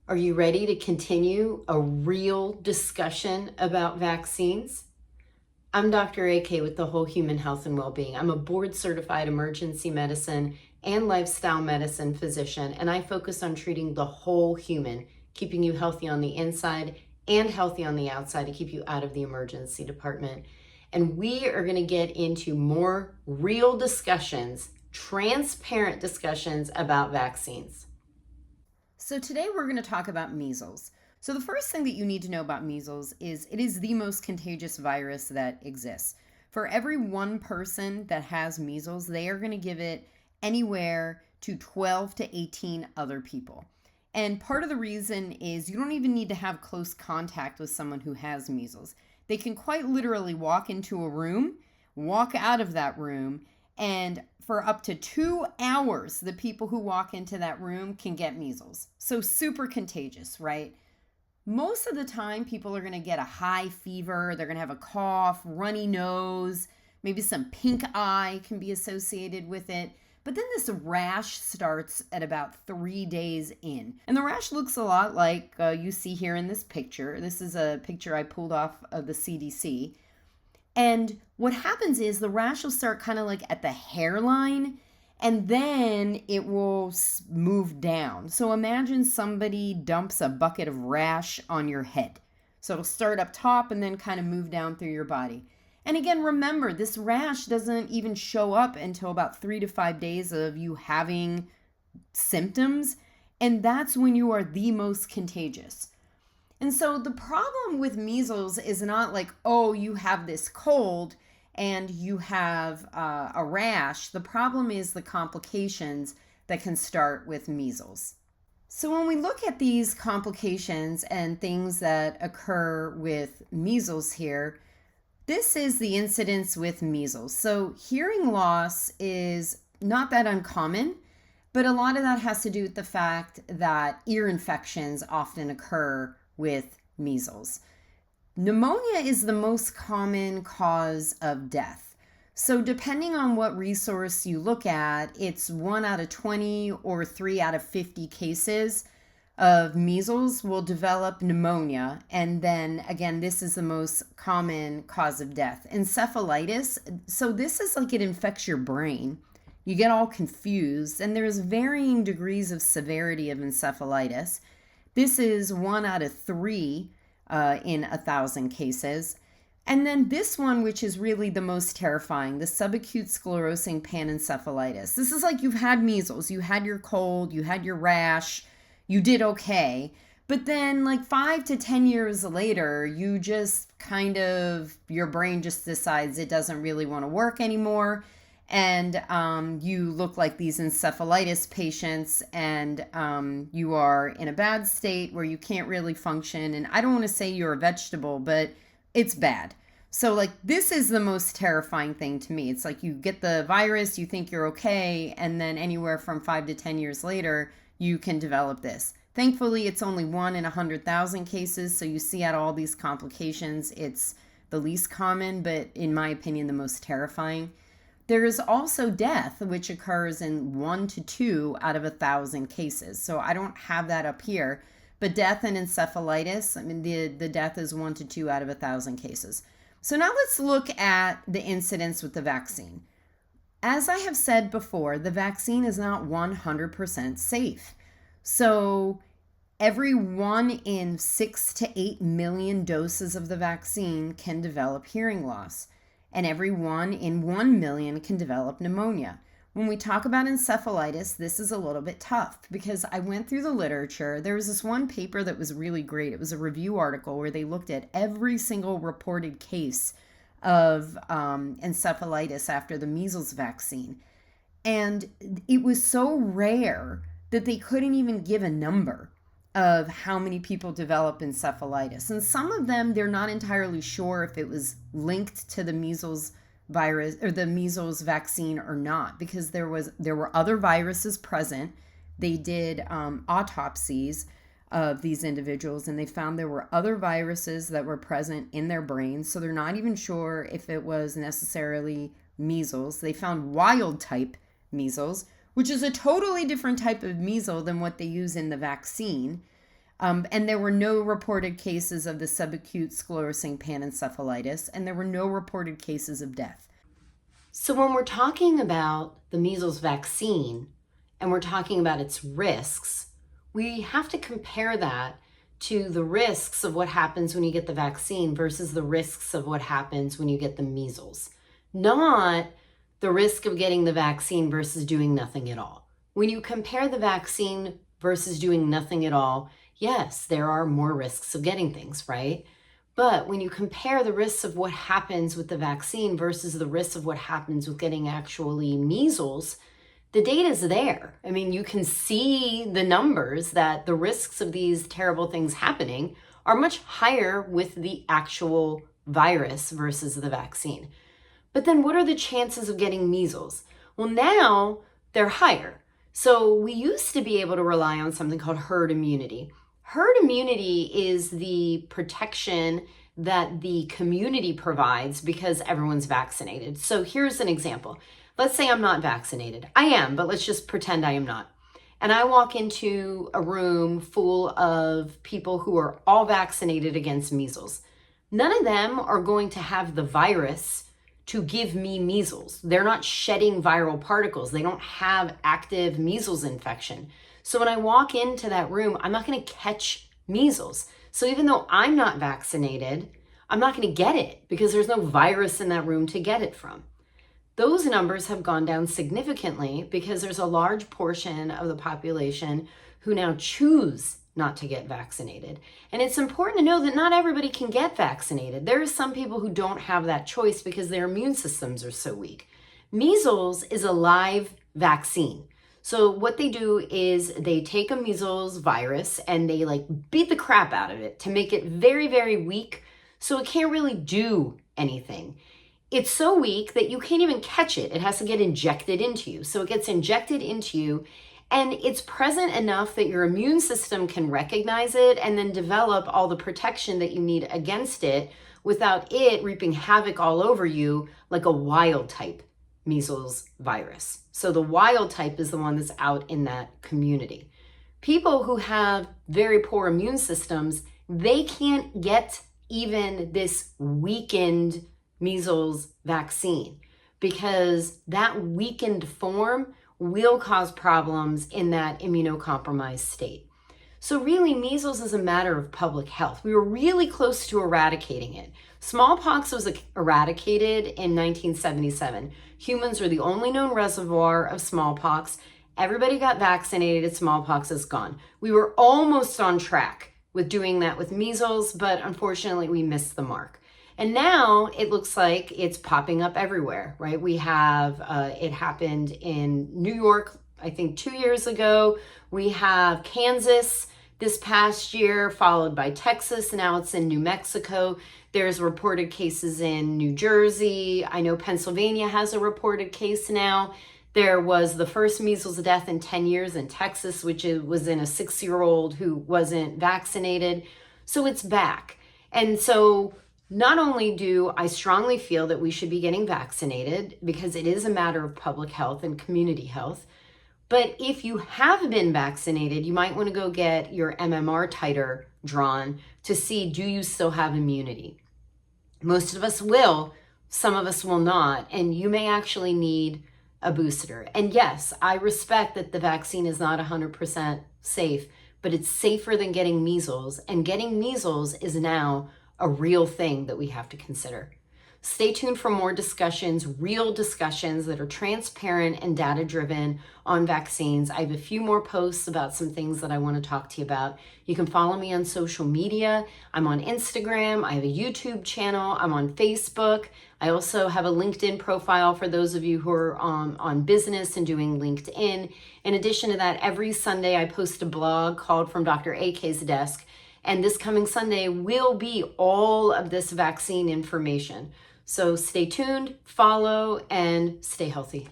Are you ready to continue a real discussion about vaccines? I'm Dr. AK with the Whole Human Health and Wellbeing. I'm a board certified emergency medicine and lifestyle medicine physician, and I focus on treating the whole human, keeping you healthy on the inside and healthy on the outside to keep you out of the emergency department. And we are going to get into more real discussions, transparent discussions about vaccines. So today we're going to talk about measles. So the first thing that you need to know about measles is it is the most contagious virus that exists. For every one person that has measles, they are going to give it anywhere to 12 to 18 other people. And part of the reason is you don't even need to have close contact with someone who has measles. They can quite literally walk into a room, walk out of that room, and for up to 2 hours, the people who walk into that room can get measles. So super contagious, right? Most of the time, people are going to get a high fever. They're going to have a cough, runny nose, maybe some pink eye can be associated with it. But then this rash starts at about 3 days in. And the rash looks a lot like you see here in this picture. This is a picture I pulled off of the CDC. And what happens is the rash will start kind of like at the hairline and then it will move down. So imagine somebody dumps a bucket of rash on your head. So it'll start up top and then kind of move down through your body. And again, remember, this rash doesn't even show up until about 3 to 5 days of you having symptoms. And that's when you are the most contagious. And so the problem with measles is not like, oh, you have this cold and you have a rash. The problem is the complications that can start with measles. So when we look at these complications and things that occur with measles here, this is the incidence with measles. So hearing loss is not that uncommon, but a lot of that has to do with the fact that ear infections often occur with measles. Pneumonia is the most common cause of death. So depending on what resource you look at, it's 1 out of 20 or 3 out of 50 cases of measles will develop pneumonia. And then again, this is the most common cause of death. Encephalitis, so this is like it infects your brain. You get all confused, and there's varying degrees of severity of encephalitis. This is 1 out of 3 in 1,000 cases. And then this one, which is really the most terrifying, the subacute sclerosing panencephalitis. This is like you've had measles, you had your cold, you had your rash, you did okay. But then like 5 to 10 years later, you just kind of, your brain just decides it doesn't really want to work anymore. And you look like these encephalitis patients, and you are in a bad state where you can't really function. And I don't want to say you're a vegetable, but it's bad. So like this is the most terrifying thing to me. It's like you get the virus, you think you're okay, and then anywhere from 5 to 10 years later, you can develop this. Thankfully, it's only 1 in 100,000 cases. So you see out all these complications, it's the least common, but in my opinion, the most terrifying. There is also death, which occurs in 1 to 2 out of 1,000 cases. So I don't have that up here, but death and encephalitis, I mean, the death is 1 to 2 out of 1,000 cases. So now let's look at the incidence with the vaccine. As I have said before, the vaccine is not 100% safe. So every 1 in 6 to 8 million doses of the vaccine can develop hearing loss, and every 1 in 1 million can develop pneumonia. When we talk about encephalitis, this is a little bit tough because I went through the literature. There was this one paper that was really great. It was a review article where they looked at every single reported case of encephalitis after the measles vaccine. And it was so rare that they couldn't even give a number of how many people develop encephalitis. And some of them, they're not entirely sure if it was linked to the measles virus or the measles vaccine or not, because there were other viruses present. They did autopsies of these individuals, and they found there were other viruses that were present in their brains. So they're not even sure if it was necessarily measles. They found wild type measles, which is a totally different type of measles than what they use in the vaccine. And there were no reported cases of the subacute sclerosing panencephalitis, and there were no reported cases of death. So when we're talking about the measles vaccine and we're talking about its risks, we have to compare that to the risks of what happens when you get the vaccine versus the risks of what happens when you get the measles. Not the risk of getting the vaccine versus doing nothing at all. When you compare the vaccine versus doing nothing at all, yes, there are more risks of getting things, right? But when you compare the risks of what happens with the vaccine versus the risks of what happens with getting actually measles, the data is there. I mean, you can see the numbers that the risks of these terrible things happening are much higher with the actual virus versus the vaccine. But then what are the chances of getting measles? Well, now they're higher. So we used to be able to rely on something called herd immunity. Herd immunity is the protection that the community provides because everyone's vaccinated. So here's an example. Let's say I'm not vaccinated. I am, but let's just pretend I am not. And I walk into a room full of people who are all vaccinated against measles. None of them are going to have the virus to give me measles. They're not shedding viral particles. They don't have active measles infection. So when I walk into that room, I'm not going to catch measles. So even though I'm not vaccinated, I'm not going to get it because there's no virus in that room to get it from. Those numbers have gone down significantly because there's a large portion of the population who now choose not to get vaccinated. And it's important to know that not everybody can get vaccinated. There are some people who don't have that choice because their immune systems are so weak. Measles is a live vaccine. So what they do is they take a measles virus and they beat the crap out of it to make it very, very weak so it can't really do anything. It's so weak that you can't even catch it. It has to get injected into you. So it gets injected into you and it's present enough that your immune system can recognize it and then develop all the protection that you need against it without it reaping havoc all over you like a wild type measles virus. So the wild type is the one that's out in that community. People who have very poor immune systems, they can't get even this weakened measles vaccine because that weakened form will cause problems in that immunocompromised state. So really, measles is a matter of public health. We were really close to eradicating it. Smallpox was eradicated in 1977. Humans are the only known reservoir of smallpox. Everybody got vaccinated, smallpox is gone. We were almost on track with doing that with measles, but unfortunately we missed the mark. And now it looks like it's popping up everywhere, right? We have, it happened in New York, I think 2 years ago. We have Kansas this past year, followed by Texas. Now it's in New Mexico. There's reported cases in New Jersey. I know Pennsylvania has a reported case now. There was the first measles death in 10 years in Texas, which was in a 6-year-old who wasn't vaccinated. So it's back. And so not only do I strongly feel that we should be getting vaccinated because it is a matter of public health and community health, but if you have been vaccinated, you might want to go get your MMR titer drawn to see, do you still have immunity? Most of us will, some of us will not, and you may actually need a booster. And yes, I respect that the vaccine is not 100% safe, but it's safer than getting measles, and getting measles is now a real thing that we have to consider. Stay tuned for more discussions, real discussions that are transparent and data-driven on vaccines. I have a few more posts about some things that I want to talk to you about. You can follow me on social media. I'm on Instagram. I have a YouTube channel. I'm on Facebook. I also have a LinkedIn profile for those of you who are on business and doing LinkedIn. In addition to that, every Sunday I post a blog called From Dr. AK's Desk. And this coming Sunday will be all of this vaccine information. So stay tuned, follow, and stay healthy.